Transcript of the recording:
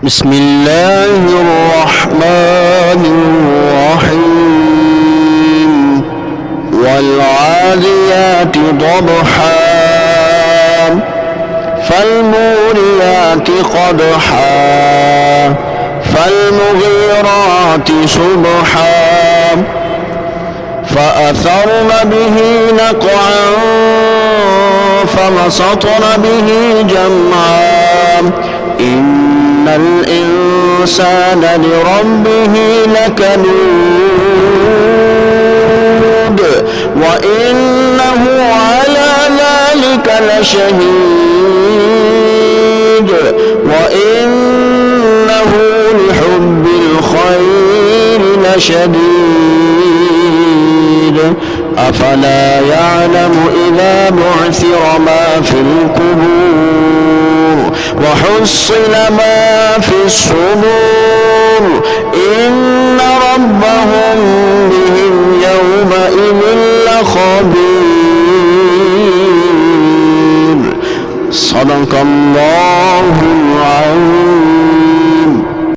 بسم الله الرحمن الرحيم والعاديات ضبحا فالموريات قدحا فالمغيرات صبحا فأثرن به نقعا فوسطن به جمعا إن الإنسان لربه لكنود وإنه على ذلك لشهيد وإنه لحب الخير لشديد أفلا يعلم إذا بعثر ما في القبور وحصل ما في الصدور إن ربهم بهم يومئذ لخبير. صدق الله العظيم.